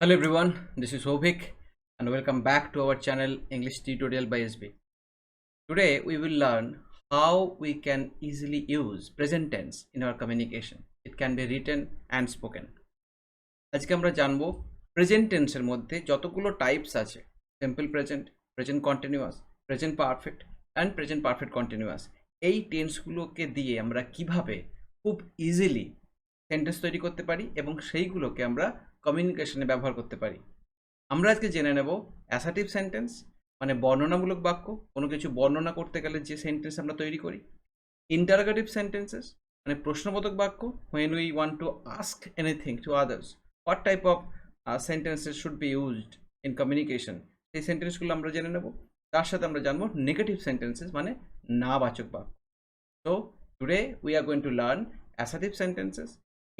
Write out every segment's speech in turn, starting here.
Hello everyone, this is Hovik and welcome back to our channel English Tutorial by SB. Today we will learn how we can easily use present tense in our communication. It can be written and spoken. আজকে আমরা জানবো present টেন্সের মধ্যে যতগুলো types আছে simple present, present continuous, present perfect and present perfect continuous. এই টেন্সগুলোকে দিয়ে আমরা কিভাবে খুব ইজিলি সেন্টেন্স তৈরি করতে পারি এবং সেইগুলোকে আমরা কমিউনিকেশনে ব্যবহার করতে পারি। আমরা আজকে জেনে নেব অ্যাসার্টিভ সেন্টেন্স মানে বর্ণনামূলক বাক্য, কোনো কিছু বর্ণনা করতে গেলে যে সেন্টেন্স আমরা তৈরি করি। ইন্টারোগেটিভ সেন্টেন্সেস মানে প্রশ্নবোধক বাক্য, when we want to ask anything to others, what type of sentences should be used in communication, সেই সেন্টেন্সগুলো আমরা জেনে নেব। তার সাথে আমরা জানবো নেগেটিভ সেন্টেন্সেস মানে নাবাচক বাক্য। So today we are going to learn assertive sentences,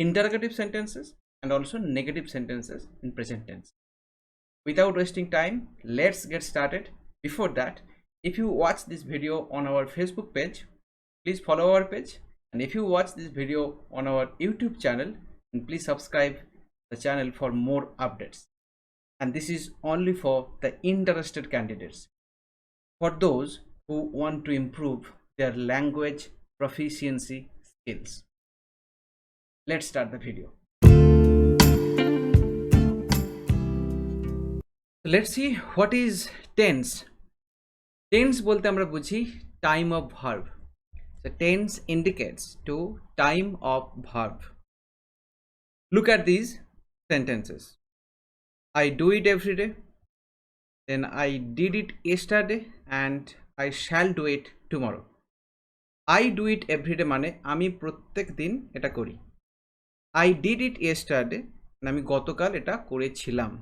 interrogative sentences and also negative sentences in present tense. Without wasting time, let's get started. Before that, if you watch this video on our Facebook page, please follow our page, and if you watch this video on our YouTube channel, then please subscribe the channel for more updates. And this is only for the interested candidates, for those who want to improve their language proficiency skills. Let's start the video. Let's see what is tense. Tense বলতে আমরা বুঝি time of verb. So tense indicates to time of verb. Look at these sentences. I do it every day, then I did it yesterday and I shall do it tomorrow. I do it every day মানে আমি প্রত্যেক দিন এটা করি। I did it yesterday মানে আমি গতকাল এটা করেছিলাম।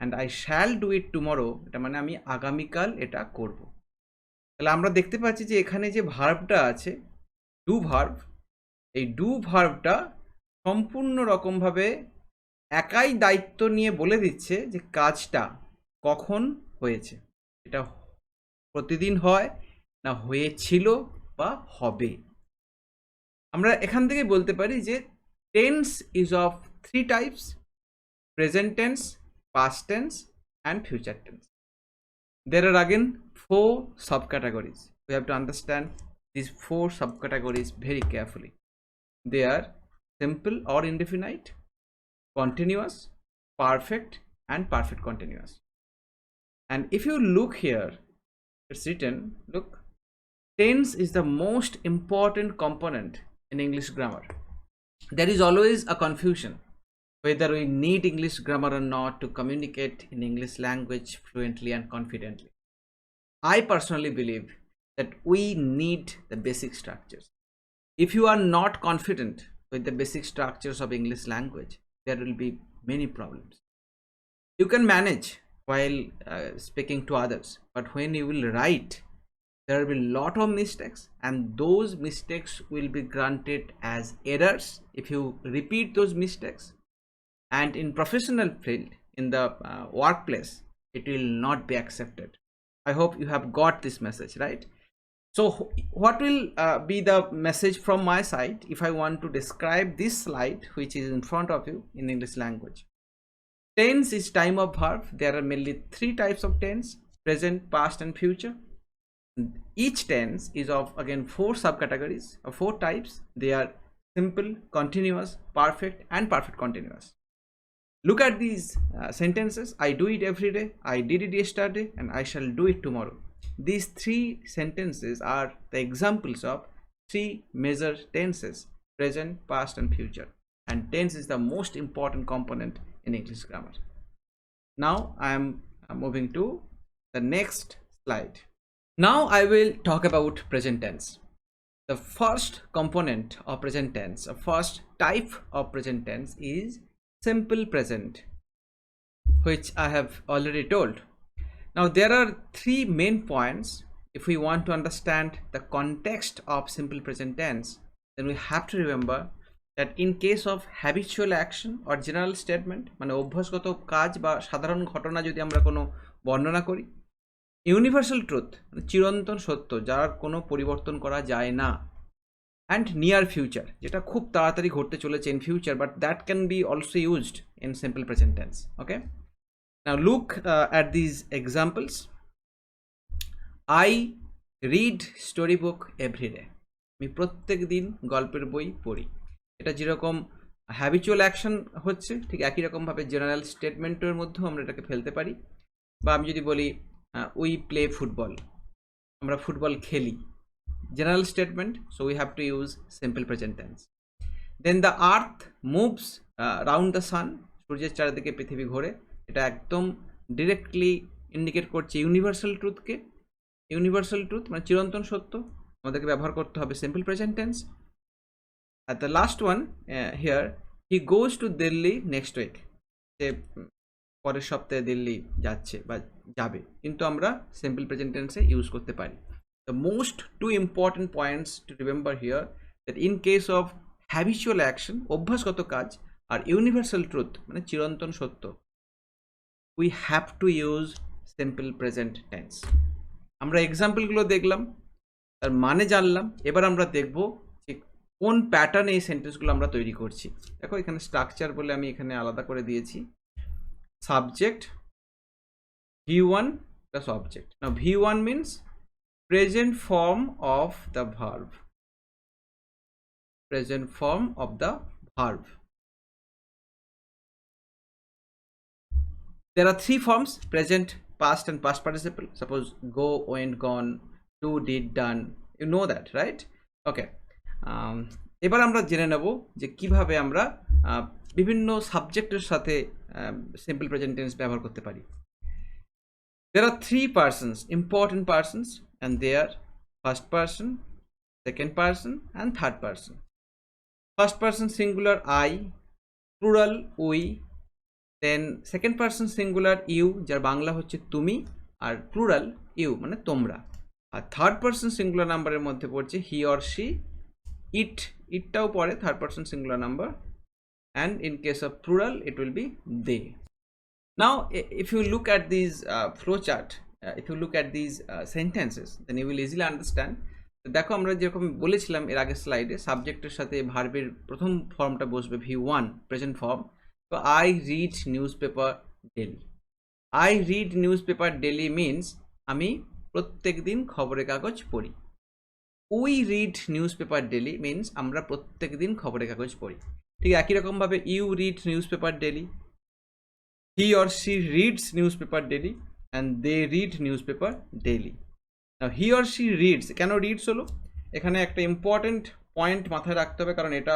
and I shall do it tomorrow এটা মানে আমি আগামীকাল এটা করব। তাহলে আমরা দেখতে পাচ্ছি যে এখানে যে ভার্বটা আছে ডু ভার্ব, এই ডু ভার্বটা সম্পূর্ণ রকমভাবে একাই দায়িত্ব নিয়ে বলে দিচ্ছে যে কাজটা কখন হয়েছে, এটা প্রতিদিন হয় না হয়েছিল বা হবে। আমরা এখান থেকে বলতে পারি যে tense is of three types: present tense, past tense and future tense. There are again four subcategories. We have to understand these four subcategories very carefully. They are simple or indefinite, continuous, perfect and perfect continuous. And if you look here, it's written, look, tense is the most important component in English grammar. There is always a confusion whether we need English grammar or not to communicate in English language fluently and confidently. I personally believe that we need the basic structures. If you are not confident with the basic structures of English language, there will be many problems. You can manage while speaking to others, but when you will write, there will be a lot of mistakes, and those mistakes will be granted as errors if you repeat those mistakes. And in professional field, in the workplace, it will not be accepted. I hope you have got this message, right? So what will be the message from my side if I want to describe this slide which is in front of you in English language? Tense is time of verb. There are mainly three types of tense: present, past and future. Each tense is of again four subcategories or four types. They are simple, continuous, perfect and perfect continuous. Look at these sentences. I do it every day, I did it yesterday and I shall do it tomorrow. These three sentences are the examples of three major tenses: present, past and future. And tense is the most important component in English grammar. Now I am moving to the next slide. Now I will talk about present tense. The first component of present tense, the first type of present tense is simple present, which I have already told. Now there are three main points. If we want to understand the context of simple present tense, then we have to remember that in case of habitual action or general statement মানে অভ্যাসগত কাজ বা সাধারণ ঘটনা যদি আমরা কোনো বর্ণনা করি, ইউনিভার্সাল ট্রুথ চিরন্তন সত্য যার কোনো পরিবর্তন করা যায় না, অ্যান্ড নিয়ার ফিউচার, যেটা খুব তাড়াতাড়ি ঘটতে চলেছে in future, but that can be also used in simple present tense. Okay, now look at these examples. I read story book everyday, আমি প্রত্যেক দিন গল্পের বই পড়ি। এটা যেরকম হ্যাবিচুয়াল অ্যাকশন হচ্ছে, ঠিক একই রকমভাবে জেনারেল স্টেটমেন্টের মধ্যেও আমরা এটাকে ফেলতে পারি। বা আমি যদি বলি উই প্লে ফুটবল, আমরা ফুটবল খেলি, general statement, so we have to use simple present tense. Then the earth moves round the sun, সূর্যের চারিদিকে পৃথিবী ঘোরে, এটা একদম ডিরেক্টলি ইন্ডিকেট করছে ইউনিভার্সাল ট্রুথকে। ইউনিভার্সাল ট্রুথ মানে চিরন্তন সত্য, আমাদেরকে ব্যবহার করতে হবে সিম্পল প্রেজেন্ট টেন্স। আর the last one here, he goes to Delhi next week, সে পরের সপ্তাহে দিল্লি যাচ্ছে বা যাবে, কিন্তু আমরা সিম্পল প্রেজেন্ট টেন্সে ইউজ করতে পারি। The most two important points to remember here, that in case of habitual action, অভ্যাসগত কাজ, আর ইউনিভার্সাল ট্রুথ মানে চিরন্তন সত্য, we have to use simple present tense. আমরা এক্সাম্পলগুলো দেখলাম, তার মানে জানলাম, এবার আমরা দেখব যে কোন প্যাটার্নে এই সেন্টেন্সগুলো আমরা তৈরি করছি। দেখো এখানে স্ট্রাকচার বলে আমি এখানে আলাদা করে দিয়েছি, subject V1 plus object. Now V1 means present form of the verb. Present form of the verb. There are three forms: present, past and past participle. Suppose go, went, gone, do, did, done. You know that, right? Okay. এবার আমরা জেনে নেব যে কিভাবে আমরা বিভিন্ন সাবজেক্টের সাথে সিম্পল প্রেজেন্ট টেন্স ব্যবহার করতে পারি। There are three persons, important persons, and they are first person, second person, and third person. First person singular I, plural we, then second person singular you, যার বাংলা হচ্ছে তুমি, আর plural you মানে তোমরা। আর third person singular নাম্বারের মধ্যে পড়ছে he or she, ইটটাও পড়ে third person singular number, and in case of plural it will be they. Now if you look at these flowchart, if you look at these sentences, then you will easily understand. দেখো আমরা যেরকম বলেছিলাম এর আগের স্লাইডে, সাবজেক্টের সাথে ভার্বের প্রথম ফর্মটা বসবে V1 প্রেজেন্ট ফর্ম। তো I read newspaper daily, I read newspaper daily means আমি প্রত্যেক দিন খবরের কাগজ পড়ি। We read newspaper daily means আমরা প্রত্যেক দিন খবরের কাগজ পড়ি। ঠিক একই রকমভাবে you read newspaper daily, he or she reads newspaper daily, and they read newspaper daily. Now he or she reads, কেন reads হলো, এখানে একটা ইম্পর্টেন্ট পয়েন্ট মাথায় রাখতে হবে, কারণ এটা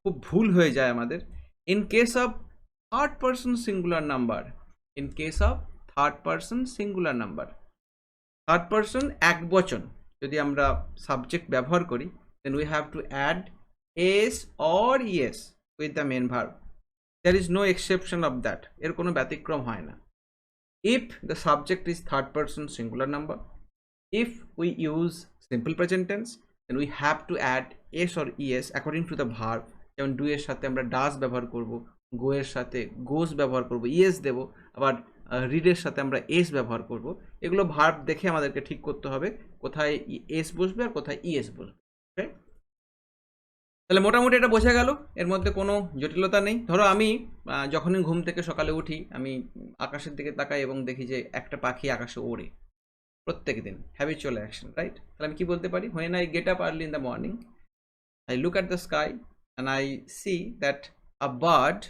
খুব ভুল হয়ে যায় আমাদের। In case of third person singular number, in case of third person singular number, third person এক বচন যদি আমরা সাবজেক্ট ব্যবহার করি, then we have to add s or es with the main verb. There is no exception of that, এর কোনো ব্যতিক্রম হয় না। If the subject is third person singular number, if we use simple present tense, then we have to add s or es according to the verb. যেমন do এর সাথে আমরা does ব্যবহার করব, go এর সাথে goes ব্যবহার করব, es দেব, আবার read এর সাথে আমরা s ব্যবহার করব। এগুলো ভার্ব দেখে আমাদেরকে ঠিক করতে হবে কোথায় s বসবে আর কোথায় es বসবে। ওকে, তাহলে মোটামুটি এটা বোঝা গেল, এর মধ্যে কোনো জটিলতা নেই। ধরো আমি যখনই ঘুম থেকে সকালে উঠি, আমি আকাশের দিকে তাকাই এবং দেখি যে একটা পাখি আকাশে ওড়ে প্রত্যেক দিন, হ্যাবিচুয়াল অ্যাকশন, রাইট? তাহলে আমি কি বলতে পারি, when I get up early in the morning, I look at the sky and I see that a bird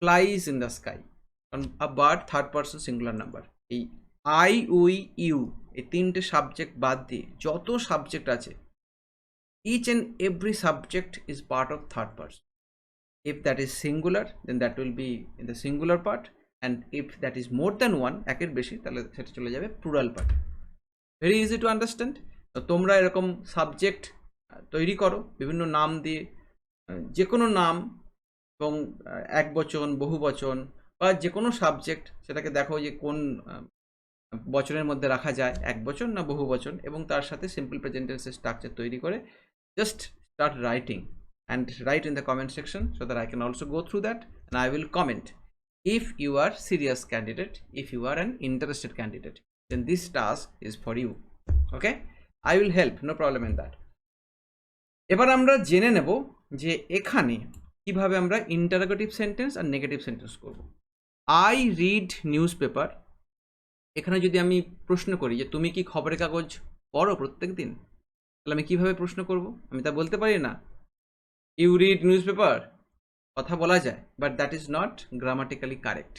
flies in the sky. কারণ a bird third person singular number. এই I we you এই তিনটে subject বাদ দিয়ে যত subject আছে, each and every subject is part of third person. If that is singular, then that will be in the singular part, and if that is more than one, একের বেশি, তাহলে সেটা চলে যাবে plural part. Very easy to understand. তো তোমরা এরকম subject তৈরি করো বিভিন্ন নাম দিয়ে, যে কোনো নাম, এবং এক বচন, বহু বচন, বা যে কোনো সাবজেক্ট, সেটাকে দেখো যে কোন বচনের মধ্যে রাখা যায়, এক বচন না বহু বচন, এবং তার সাথে সিম্পল প্রেজেন্ট টেন্সের স্ট্রাকচার তৈরি করে just start writing and write in the comment section so that I can also go through that and I will comment. If you are serious candidate, if you are an interested candidate, then this task is for you. Okay, I will help, no problem in that. এবার আমরা জেনে নেব যে এখানে কিভাবে আমরা interrogative sentence আর negative sentence করব। I read newspaper, এখানে যদি আমি প্রশ্ন করি যে তুমি কি খবরের কাগজ পড়ো প্রত্যেক দিন, তাহলে আমি কিভাবে প্রশ্ন করব? আমি তা বলতে পারি না ইউ রিড নিউজ পেপার, কথা বলা যায়, but that is not grammatically correct.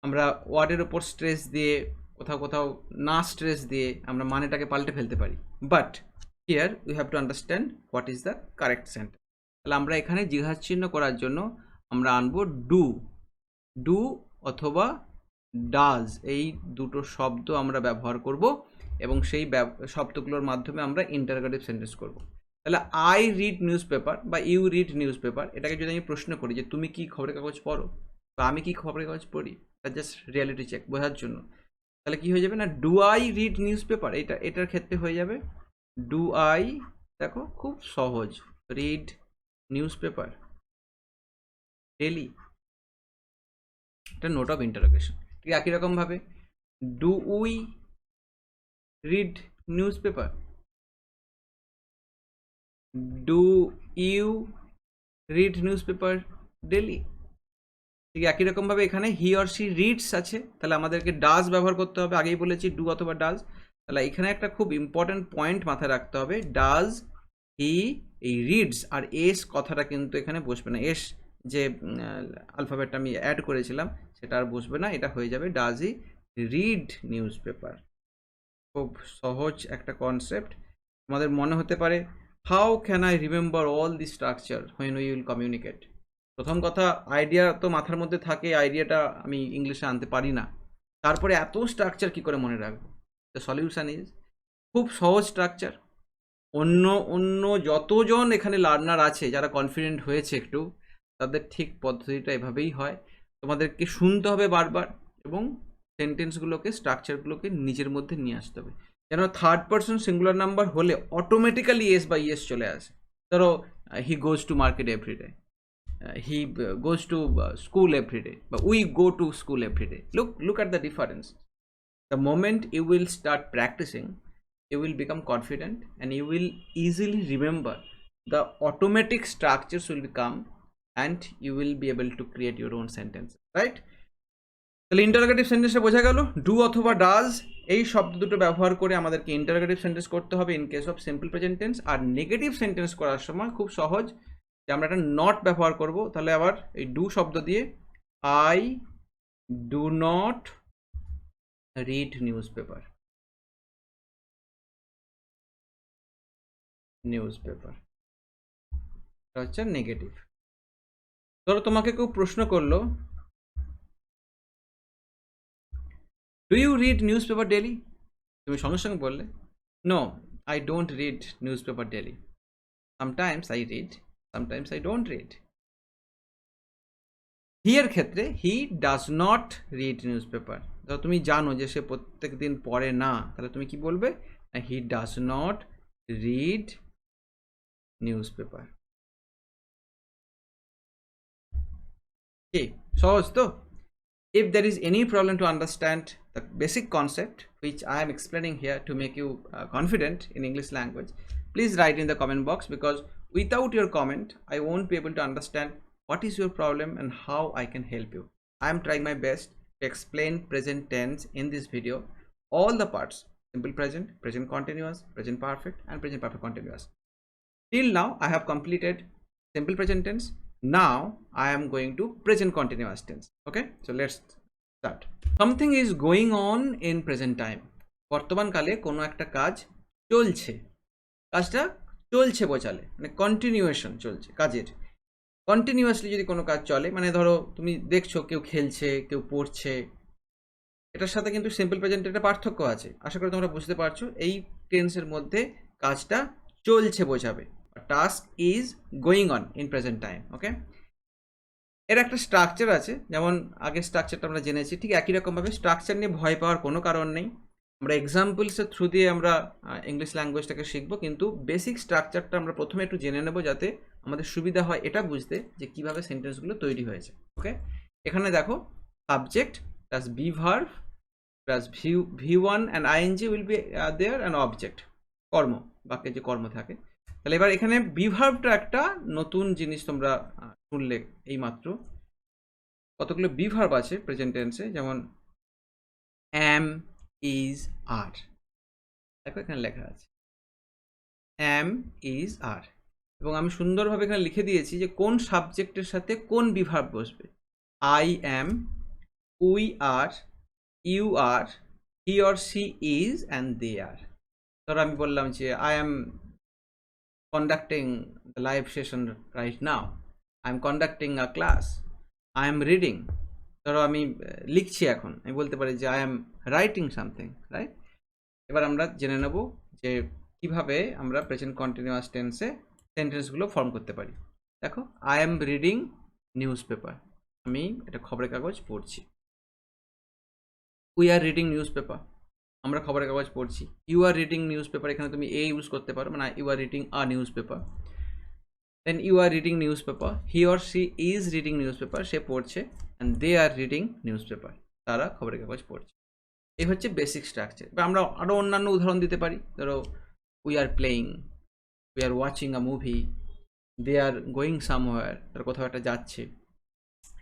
আমরা ওয়ার্ডের ওপর স্ট্রেস দিয়ে কোথাও কোথাও না স্ট্রেস দিয়ে আমরা মানেটাকে পাল্টে ফেলতে পারি, but here we have to understand what is the correct sentence. তাহলে আমরা এখানে জিজ্ঞাসচিহ্ন করার জন্য আমরা আনবো ডু, ডু অথবা ডাজ, এই দুটো শব্দ আমরা ব্যবহার করব এবং সেই শব্দগুলোর মাধ্যমে আমরা ইন্টারোগেটিভ সেন্টেন্স করব। তাহলে আই রিড নিউজ পেপার বা ইউ রিড নিউজ পেপার, এটাকে যদি আমি প্রশ্ন করি যে তুমি কি খবরের কাগজ পড়ো বা আমি কি খবরের কাগজ পড়ি, জাস্ট রিয়ালিটি চেক বোঝার জন্য, তাহলে কি হয়ে যাবে না do I read newspaper, এটার ক্ষেত্রে হয়ে যাবে ডু আই, দেখো খুব সহজ, রিড নিউজ পেপার ডেলি, এটা নোট অফ ইন্টারোগেশন। ঠিক একই রকমভাবে do we read newspaper, do you read newspaper daily. ঠিক একই রকমভাবে এখানে হি অর শি রিডস আছে, তাহলে আমাদেরকে ডাজ ব্যবহার করতে হবে, আগেই বলেছি ডু অথবা ডাজ। তাহলে এখানে একটা খুব ইম্পর্টেন্ট পয়েন্ট মাথায় রাখতে হবে, ডাজ হি, এই রিডস আর এস কথাটা কিন্তু এখানে বসবে না, এস যে আলফাবেটটা আমি অ্যাড করেছিলাম সেটা আর বসবে না, এটা হয়ে যাবে does he read news paper. খুব সহজ একটা কনসেপ্ট। আমাদের মনে হতে পারে how can I remember all the structure when we will communicate. প্রথম কথা, আইডিয়া তো মাথার মধ্যে থাকে, আইডিয়াটা আমি ইংলিশে আনতে পারি না, তারপরে এত স্ট্রাকচার কি করে মনে রাখবো? দ্য সলিউশন ইজ খুব সহজ স্ট্রাকচার। অন্য অন্য যতজন এখানে লার্নার আছে যারা কনফিডেন্ট হয়েছে একটু, তাদের ঠিক পদ্ধতিটা এভাবেই হয়। তোমাদেরকে শুনতে হবে বারবার এবং সেন্টেন্সগুলোকে, স্ট্রাকচারগুলোকে নিজের মধ্যে নিয়ে আসতে হবে। যেন থার্ড পারসন সিঙ্গুলার নাম্বার হলে অটোমেটিক্যালি এস বাই এস চলে আসে। ধরো he goes to market everyday, he goes to school every day, but we go to school every day. Look at the difference. The moment you will start practicing, you will become confident and you will easily remember. The automatic structures will become and you will be able to create your own sentence, right? তাহলে interrogative সেন্টেন্সে বোঝা গেল do অথবা does এই শব্দ দুটো ব্যবহার করে আমাদেরকে ইন্টারোগেটিভ সেন্টেন্স করতে হবে in case of simple present tense. আর নেগেটিভ সেন্টেন্স করার সময় খুব সহজ, যে আমরা একটা নট ব্যবহার করব। তাহলে আবার এই ডু শব্দ দিয়ে I do not read newspaper, newspaper এটা হচ্ছে নেগেটিভ। ধরো তোমাকে কেউ প্রশ্ন করলো do you read newspaper daily, তুমি সঙ্গে সঙ্গে বললে no I don't read newspaper daily, sometimes I read, sometimes I don't read. He এর ক্ষেত্রে he does not read newspaper, ধরো তুমি জানো যে সে প্রত্যেক দিন পড়ে না, তাহলে তুমি কি বলবে? হি does not read news paper. কি সহজ তো? If there is any problem to understand the basic concept which I am explaining here to make you confident in English language, please write in the comment box, because without your comment I won't be able to understand what is your problem and how I can help you. I am trying my best to explain present tense in this video, all the parts: simple present, present continuous, present perfect and present perfect continuous. Till now I have completed simple present tense. Now I am going to present continuous tense. Okay, so let's start. Something is going on in present time. বর্তমান কালে কোনো একটা কাজ চলছে, কাজটা চলছে বোঝালে মানে কন্টিনিউয়েশন চলছে কাজের। কন্টিনিউয়াসলি যদি কোনো কাজ চলে, মানে ধরো তুমি দেখছো কেউ খেলছে, কেউ পড়ছে, এটার সাথে কিন্তু সিম্পল প্রেজেন্টের একটা পার্থক্য আছে। আশা করি তোমরা বুঝতে পারছো। এই টেন্সের মধ্যে কাজটা চলছে বোঝাবে, task is going on in present time. Okay, এর একটা স্ট্রাকচার আছে, যেমন আগের স্ট্রাকচারটা আমরা জেনেছি, ঠিক একই রকমভাবে স্ট্রাকচার নিয়ে ভয় পাওয়ার কোনো কারণ নেই। আমরা এক্সাম্পলসের থ্রু দিয়ে আমরা ইংলিশ ল্যাঙ্গুয়েজটাকে শিখবো, কিন্তু বেসিক স্ট্রাকচারটা আমরা প্রথমে একটু জেনে নেব যাতে আমাদের সুবিধা হয় এটা বুঝতে যে কীভাবে সেন্টেন্সগুলো তৈরি হয়েছে। ওকে, এখানে দেখো subject plus be verb plus V one and ING will be there and object, কর্ম, বাক্যে যে কর্ম থাকে। তাহলে এবার এখানে বি ভার্বটা একটা নতুন জিনিস তোমরা শুনলে এইমাত্র। কতগুলো বি ভার্ব আছে প্রেজেন্ট টেন্সে, যেমন অ্যাম, ইজ, আর। দেখো এখানে লেখা আছে অ্যাম, ইজ, আর, এবং আমি সুন্দরভাবে এখানে লিখে দিয়েছি যে কোন সাবজেক্টের সাথে কোন বি ভার্ব বসবে। I am, we are, you are, he or she is, and they are. ধরো আমি বললাম যে I am conducting the live session right now, I am conducting a class, I am reading. ধরো আমি লিখছি এখন, আমি বলতে পারি যে I am writing something, right? এবার আমরা জেনে নেব যে কিভাবে আমরা প্রেজেন্ট কন্টিনিউয়াস টেন্সে সেন্টেন্সগুলো ফর্ম করতে পারি। দেখো, I am reading newspaper, আমি এটা খবরের কাগজ পড়ছি। We are reading newspaper, আমরা খবরের কাগজ পড়ছি। You are reading newspaper, এখানে তুমি এ ইউজ করতে পারো, মানে you are reading a newspaper. Then you are reading newspaper, he or she is reading newspaper, সে পড়ছে। And they are reading newspaper, তারা খবরের কাগজ পড়ছে। এই হচ্ছে বেসিক স্ট্রাকচার। বা আমরা আরও অন্যান্য উদাহরণ দিতে পারি। ধরো, we are playing, we are watching a movie, they are going somewhere, তারা কোথাও একটা যাচ্ছে।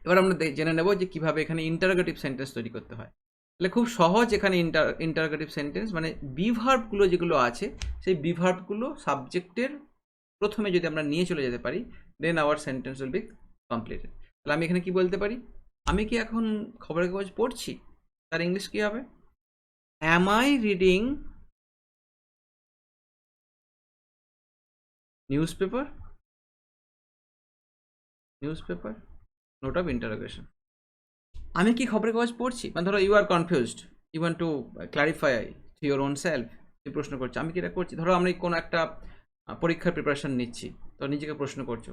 এবার আমরা জেনে নেব যে কীভাবে এখানে ইন্টারোগেটিভ সেন্টেন্স তৈরি করতে হয়। তাহলে খুব সহজ এখানে ইন্টারোগেটিভ সেন্টেন্স, মানে বি ভার্বগুলো যেগুলো আছে সেই বি ভার্বগুলো সাবজেক্টের প্রথমে যদি আমরা নিয়ে চলে যেতে পারি, then our sentence will be completed. তাহলে আমি এখানে কি বলতে পারি, আমি কি এখন খবরের কাগজ পড়ছি, তার ইংলিশ কী হবে? Am I reading newspaper? Newspaper, note of interrogation. আমি কি খবরের কাগজ পড়ছি? মানে ধরো you are confused, you want to clarify to your own self, তুমি প্রশ্ন করছো আমি কি এটা করছি। ধরো আমি কোনো একটা পরীক্ষার প্রিপারেশন নিচ্ছি, তো নিজেকে প্রশ্ন করছো,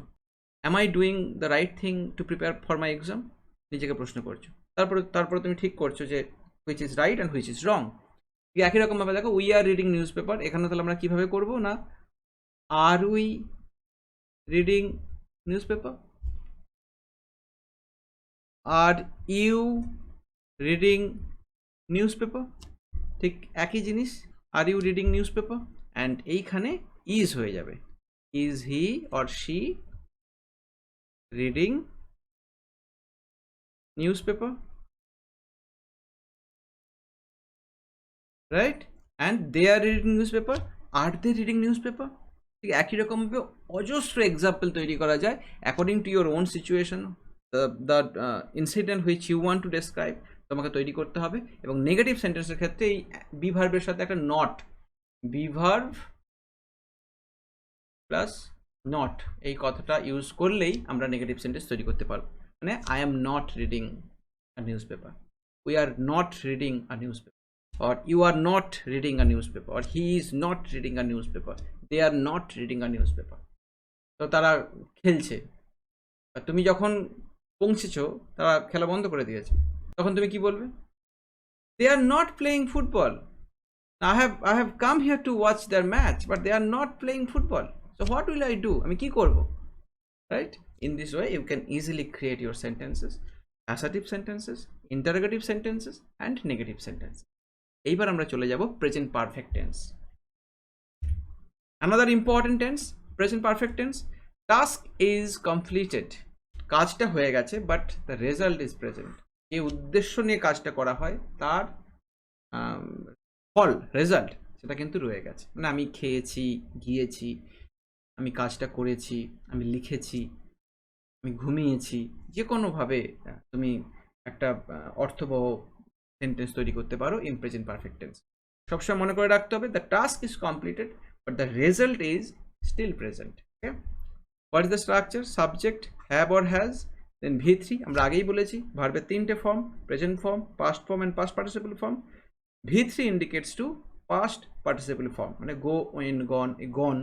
am I doing the right thing to prepare for my exam? নিজেকে প্রশ্ন করছো। তারপরে তুমি ঠিক করছো যে which is right and which is wrong. ঠিক একই রকমভাবে দেখো, we are reading newspaper, এখানে তাহলে আমরা কীভাবে করবো না, are we reading newspaper? Are you reading newspaper? ঠিক একই জিনিস, are you reading newspaper, and এইখানে ইজ হয়ে যাবে, is he or she reading newspaper, right? And they are reading newspaper, are they reading newspaper? ঠিক একই রকমভাবে অজস্র এক্সাম্পল তৈরি করা যায় according to your own situation, the incident which you want to describe তোমাকে তৈরি করতে হবে। এবং নেগেটিভ সেন্টেন্সের ক্ষেত্রে এই বি ভার্বের সাথে একটা not, B verb plus not, এই কথাটা ইউজ করলেই আমরা নেগেটিভ সেন্টেন্স তৈরি করতে পারবো। মানে I am not reading a news paper, we are not reading a news paper, or you are not reading a newspaper, or he is not reading a newspaper, they are not reading a newspaper. তো তারা খেলছে, তুমি যখন পৌঁছেছো তারা খেলা বন্ধ করে দিয়েছে, তখন তুমি কি বলবে? they are not playing football, I have come here to watch their match, but they are not playing football, so what will I do? আমি কি করব? Right? In this way you can easily create your sentences, assertive sentences, interrogative sentences, and negative sentences. এইবার আমরা চলে যাব present perfect tense. another important tense, present perfect tense, task is completed, কাজটা হয়ে গেছে, but the result is present. যে উদ্দেশ্য নিয়ে কাজটা করা হয় তার ফল, রেজাল্ট, সেটা কিন্তু রয়ে গেছে। মানে আমি খেয়েছি, গিয়েছি, আমি কাজটা করেছি, আমি লিখেছি, আমি ঘুমিয়েছি, যে কোনোভাবে তুমি একটা অর্থবহ সেন্টেন্স তৈরি করতে পারো ইন প্রেজেন্ট পারফেক্ট টেন্স। সবসময় মনে করে রাখতে হবে, the task is completed but the result is still present. Okay, what is the structure? Subject, have or has, then V3, আমরা আগেই বলেছি ভার্বের তিনটে form, present form, past form and past participle form. V3 indicates to past participle form, মানে go, went, gone, gone,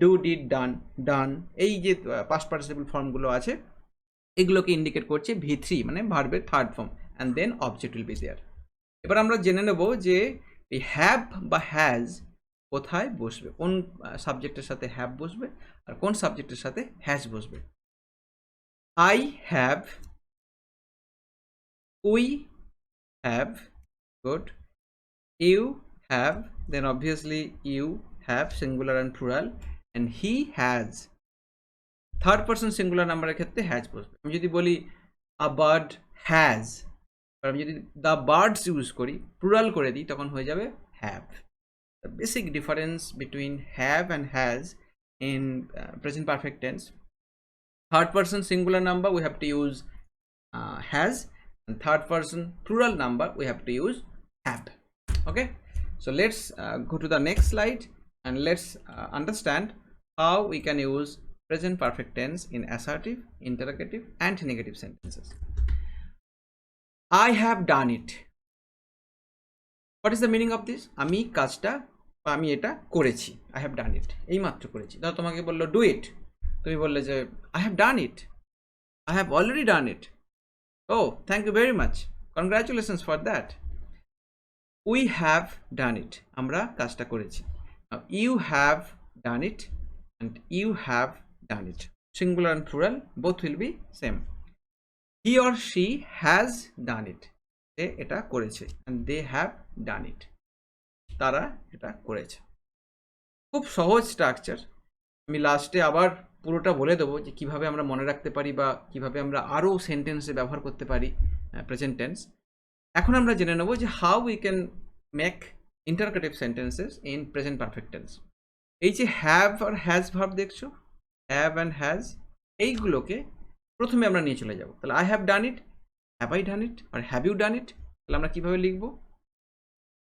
do, did, done, done, এই যে past participle ফর্মগুলো আছে এগুলোকে ইন্ডিকেট করছে V3, মানে ভার্বের third form, and then object will be there. এবার আমরা জেনে নেব যে এই হ্যাভ বা হ্যাজ কোথায় বসবে, কোন সাবজেক্টের সাথে হ্যাভ বসবে আর কোন সাবজেক্টের সাথে হ্যাজ বসবে। I have, we have, good, you have, then obviously you have, singular and plural, and he has. Third person singular নাম্বারের ক্ষেত্রে হ্যাজ বসবে। আমি যদি বলি আ বার্ড হ্যাজ, আমি যদি দ্য বার্ডস ইউজ করি, প্লুরাল করে দিই, তখন হয়ে যাবে have. The basic difference between have and has in present perfect tense. Third person singular number we have to use has, and third person plural number we have to use have. Okay, so let's go to the next slide and let's understand how we can use present perfect tense in assertive, interrogative and negative sentences. I have done it. What is the meaning of this? আমি কাজটা বা আমি এটা করেছি, I have done it, এই মাত্র করেছি। ধরো তোমাকে বললো do it, তুমি বললে যে I have done it, I have already done it. Oh, thank you very much, congratulations for that. We have done it, আমরা কাজটা করেছি। Now, you have done it and you have done it. Singular and plural both will be same. He or she has done it, they এটা করেছে, and they have done it, তারা এটা করেছে। খুব সহজ স্ট্রাকচার। আমি লাস্টে আবার পুরোটা বলে দেবো যে কিভাবে আমরা মনে রাখতে পারি বা কিভাবে আমরা আরও সেন্টেন্সে ব্যবহার করতে পারি প্রেজেন্ট টেন্স। এখন আমরা জেনে নেব যে how we can make interrogative sentences in present perfect tense. এই যে হ্যাভ আর হ্যাজ ভার্ব দেখছো, হ্যাভ অ্যান্ড হ্যাজ, এইগুলোকে প্রথমে আমরা নিয়ে চলে যাব। তাহলে I have done it, have I done it আর হ্যাভ ইউ ডান ইট, তাহলে আমরা কীভাবে লিখব?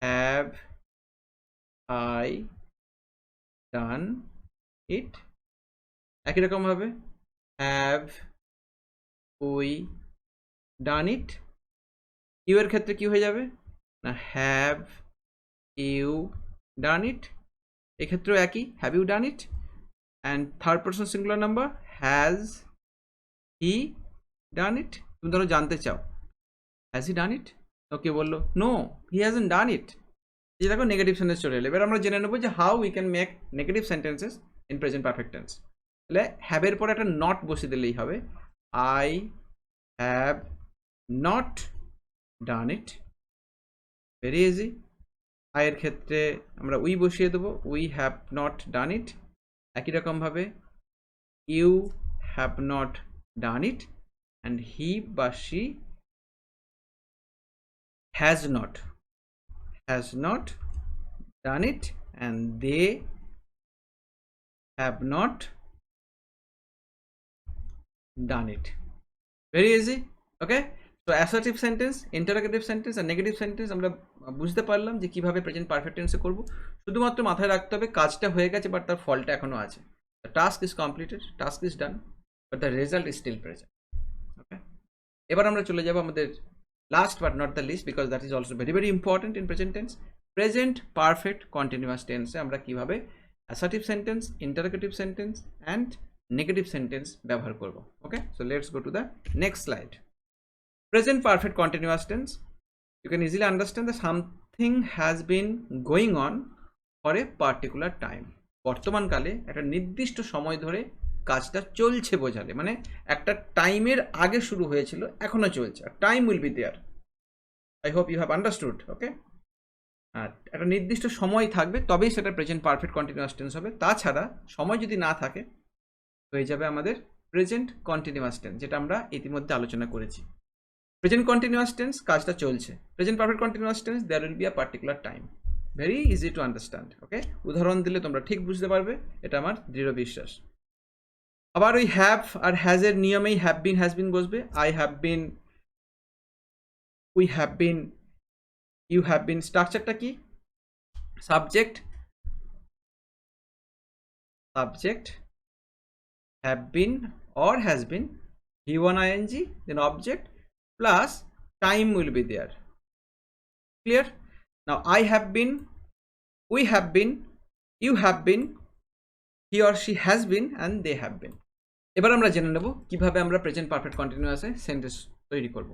Have I done it. একই রকমভাবে have we done it. You এর ক্ষেত্রে কি হয়ে যাবে না, হ্যাভ ইউ ডান ইট। এক্ষেত্রেও একই, have you done it. And third person singular number has he done it. তুমি ধরো জানতে চাও হ্যাজ হি ডান ইট, তো কে বললো নো হি হ্যাজন্ট ডান ইট, এই দেখো নেগেটিভ সেন্টেন্স চলে এলো। এবার আমরা জেনে নেবো যে how we can make negative sentences in present perfect tense. তাহলে হ্যাভের পরে একটা নট বসিয়ে দিলেই হবে, I have not done it, very easy. আয়ের ক্ষেত্রে আমরা উই বসিয়ে দেবো, we have not done it. একই রকমভাবে you have not done it, and he বা she has not done it, and they have not done it. Very easy. Okay, so assertive sentence, interrogative sentence and negative sentence আমরা বুঝতে পারলাম যে কিভাবে present perfect টেন্সে করব। শুধুমাত্র মাথায় রাখতে হবে কাজটা হয়ে গেছে বাট তার ফলটা এখনো আছে। The task is completed, task is done, but the result is still present. Okay, এবার আমরা চলে যাব আমাদের last but not the least, because that is also very very important in present tense, present perfect continuous টেন্সে আমরা কিভাবে assertive sentence, interrogative sentence and negative sentence ব্যবহার করব। Okay, so let's go to the next slide. Present perfect continuous tense, you can easily understand that something has been going on for a particular time. বর্তমানকালে একটা নির্দিষ্ট সময় ধরে কাজটা চলছে বোঝালে, মানে একটা টাইমের আগে শুরু হয়েছিল এখনো চলছে, time will be there. I hope you have understood. Okay, আর একটা নির্দিষ্ট সময় থাকবে তবেই সেটা প্রেজেন্ট পারফেক্ট কন্টিনিউয়াস টেন্স হবে, তাছাড়া সময় যদি না থাকে হয়ে যাবে আমাদের প্রেজেন্ট কন্টিনিউয়াস টেন্স, যেটা আমরা ইতিমধ্যে আলোচনা করেছি। প্রেজেন্ট কন্টিনিউয়াস টেন্স কাজটা চলছে, present perfect continuous tense there will be a particular time. Very easy to understand. Okay, উদাহরণ দিলে তোমরা ঠিক বুঝতে পারবে, এটা আমার দৃঢ় বিশ্বাস। আবার ওই হ্যাভ আর হ্যাজের নিয়মেই হ্যাভ বিন হ্যাজ বিন বসবে। I have been, we have been, you have been. স্ট্রাকচারটা কি? Subject have been or has been, v1 ing, then object plus time will be there. Clear? Now I have been, we have been, you have been, he or she has been and they have been. এবার আমরা জেনে নেব কিভাবে আমরা present perfect কন্টিনিউয়াসে sentence তৈরি করব।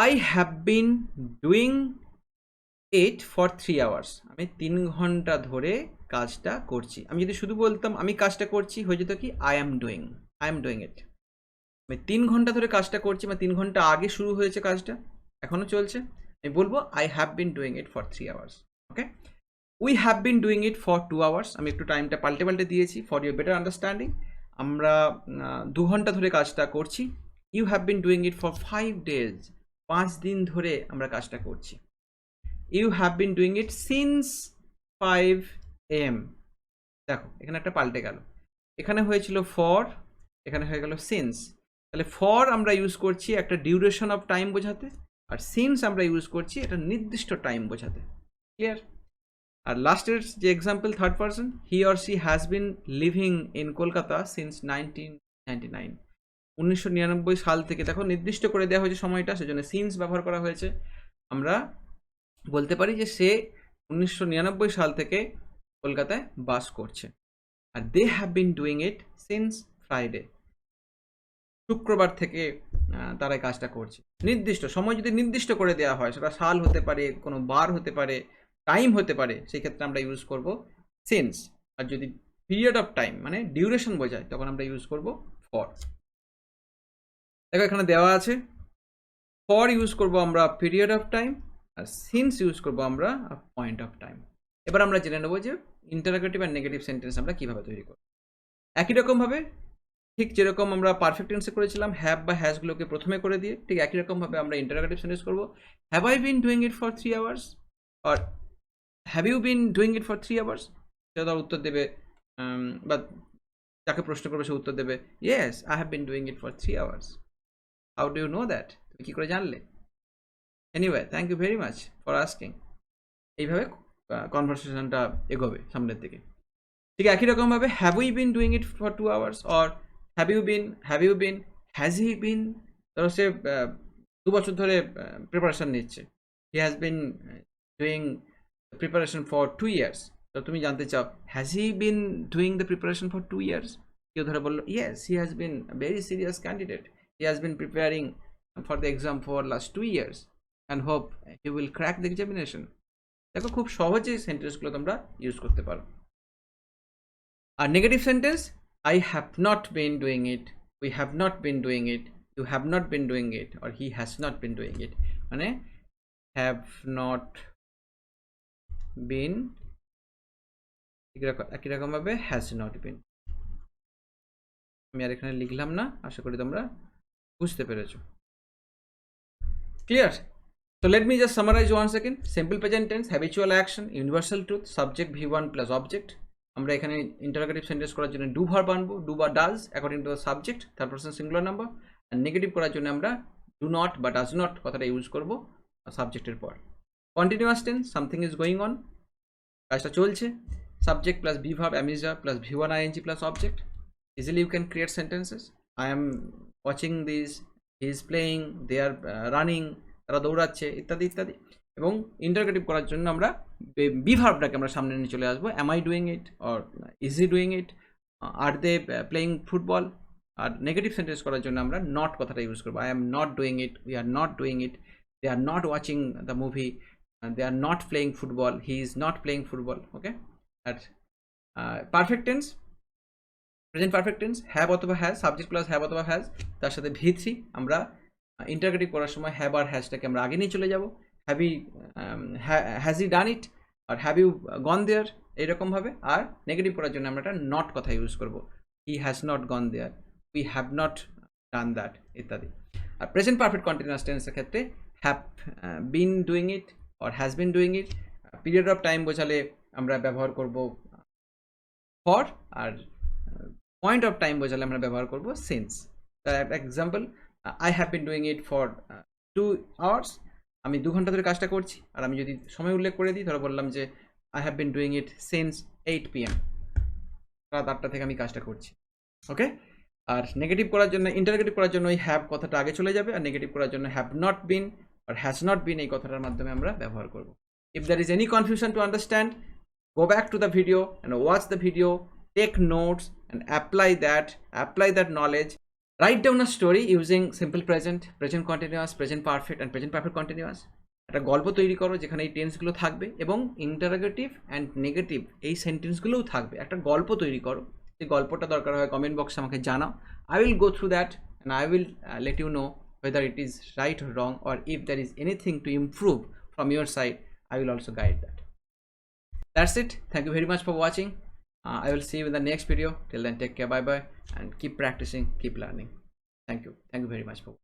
I have been doing it for 3 hours. আমি 3 ঘন্টা ধরে কাজটা করছি। আমি যদি শুধু বলতাম আমি কাজটা করছি, হয়ে যেত কি I am doing it. আমি 3 ঘন্টা ধরে কাজটা করছি, মানে 3 ঘন্টা আগে শুরু হয়েছে কাজটা, এখনো চলছে। আমি বলবো I have been doing it for 3 hours. Okay, we have been doing it for 2 hours. আমি একটু টাইমটা পাল্টে দিয়েছি ফর ইউর বেটার আন্ডারস্ট্যান্ডিং। আমরা 2 ঘন্টা ধরে কাজটা করছি। You have been doing it for 5 days. 5 দিন ধরে আমরা কাজটা করছি। You have been doing it since 5 AM। দেখো এখানে একটা পাল্টে গেল, এখানে হয়েছিল ফর, এখানে হয়ে গেল সিন্স। তাহলে ফর আমরা ইউজ করছি একটা ডিউরেশন অফ টাইম বোঝাতে, আর সিন্স আমরা ইউজ করছি একটা নির্দিষ্ট টাইম বোঝাতে। ক্লিয়ার? আর লাস্টের যে example third person, he or she has been living in Kolkata since 1999। 1999 সাল থেকে, দেখো নির্দিষ্ট করে দেওয়া হয়েছে সময়টা, সেজন্য সিন্স ব্যবহার করা হয়েছে। আমরা বলতে পারি যে সে 1999 সাল থেকে কলকাতায় বাস করছে। আর they have been doing it since Friday. শুক্রবার থেকে তারা এই কাজটা করছে। নির্দিষ্ট সময় যদি নির্দিষ্ট করে দেওয়া হয়, সেটা সাল হতে পারে, কোনো বার হতে পারে, টাইম হতে পারে, সেই ক্ষেত্রে আমরা ইউজ করব সিন্স। আর যদি পিরিয়ড অফ টাইম মানে ডিউরেশন বোঝায়, তখন আমরা ইউজ করব ফর। দেখো এখানে দেওয়া আছে, ফর ইউজ করব আমরা পিরিয়ড অফ টাইম, আর সিন্স ইউজ করব আমরা পয়েন্ট অফ টাইম। এবার আমরা জেনে নেবো যে ইন্টারোগেটিভ আর নেগেটিভ সেন্টেন্স আমরা কীভাবে তৈরি করব। একই রকমভাবে, ঠিক যেরকম আমরা পারফেক্ট টেন্সে করেছিলাম হ্যাভ বা হ্যাজগুলোকে প্রথমে করে দিয়ে, ঠিক একই রকমভাবে আমরা ইন্টারোগেটিভ সেন্টেন্স করব। Have I been doing it for 3 hours, আর have you been doing it for 3 hours. সেটা তার উত্তর দেবে, বা যাকে প্রশ্ন করবে সে উত্তর দেবে yes I have been doing it for 3 hours. How do you know that? তুমি কী করে জানলে? Anyway, thank you very much for asking. এইভাবে কনভারসেশনটা এগোবে সামনের দিকে। ঠিক একই রকমভাবে have we been doing it for 2 hours, or have you been, has he been. ধরো সে 2 বছর ধরে প্রিপারেশন নিচ্ছে, he has been doing preparation for 2 years. তো তুমি জানতে চাও has he been doing the preparation for 2 years. কেউ ধরে বললো yes he has been very serious candidate, he has been preparing for the exam for last 2 years and hope he will crack the examination. দেখো খুব সহজেই সেন্টেন্সগুলো তোমরা use করতে পারো। আর negative sentence, I have not been doing it, we have not been doing it, you have not been doing it, or he has not been doing it। মানে have not been একই রকমভাবে has not been। আমি আর এখানে লিখলাম না, আশা করি তোমরা বুঝতে পেরেছো। Clear? So let me just summarize once again. Simple present tense, habitual action, universal truth, subject V1 plus object। আমরা এখানে ইন্টারোগেটিভ সেন্টেন্স করার জন্য ডু ভার্ব আনবো, ডু বা does according to the subject, third person singular number. আর negative করার জন্য আমরা ডু নট বা ডাজ নট কথাটা ইউজ করবো সাবজেক্টের পর। Continuous tense, something is going on, কাজটা চলছে, subject plus be verb am is are plus V1 ing plus object. Easily you can create sentences. I am watching this, he is playing, they are running, তারা দৌড়াচ্ছে, ইত্যাদি ইত্যাদি। এবং interrogative করার জন্য আমরা বি ভার্বটাকে আমরা সামনে নিয়ে চলে আসবো, am I doing it, or is he doing it, are they playing football. আর নেগেটিভ সেন্টেন্স করার জন্য আমরা নট কথাটা ইউজ করবো, I am not doing it, we are not doing it, they are not watching the movie, they are not playing football, he is not playing football. Okay. আর perfect tense, present perfect tense, have অথবা has, subject plus have অথবা has, তার সাথে V3। আমরা interrogative করার সময় have আর হ্যাজটাকে আমরা আগে নিয়ে চলে যাবো, হ্যাজ ই ডান ইট, আর হ্যাভ ইউ গন দেয়ার, এইরকমভাবে। আর নেগেটিভ করার জন্য আমরা একটা নট কথা ইউজ করবো, he has not gone there, we have not done that, ইত্যাদি। আর প্রেজেন্ট পারফেক্ট কন্টিনিউয়াস টেন্সের ক্ষেত্রে have been doing it or has been doing it. Period of time বোঝালে আমরা ব্যবহার করব ফর, আর পয়েন্ট অফ টাইম বোঝালে আমরা ব্যবহার করব সিন্স। তার একটা example, I have been doing it for 2 hours. আমি 2 ঘন্টা ধরে কাজটা করছি। আর আমি যদি সময় উল্লেখ করে দিই, ধরো বললাম যে I have been doing it since 8 PM, রাত 8টা থেকে আমি কাজটা করছি। ওকে। আর নেগেটিভ করার জন্য, ইন্টারোগেটিভ করার জন্য ওই হ্যাভ কথাটা আগে চলে যাবে, আর নেগেটিভ করার জন্য হ্যাভ নট বিন আর হ্যাজ নট বিন এই কথাটার মাধ্যমে আমরা ব্যবহার করব। If there is any confusion to understand, go back to the video and watch the video, take notes and apply that knowledge. Write down a story using simple present, present continuous, present perfect and present perfect continuous. একটা গল্প তৈরি করো যেখানে এই টেন্সগুলো থাকবে এবং interrogative and negative এই সেন্টেন্সগুলোও থাকবে। একটা গল্প তৈরি করো, এই গল্পটা দরকার হয় কমেন্ট বক্সে আমাকে জানাও। I will go through that and I will let you know whether it is right or wrong, or if there is anything to improve from your side, I will also guide that. That's it. Thank you very much for watching. I will see you in the next video. Till then, take care. Bye bye, and keep practicing, keep learning. Thank you very much for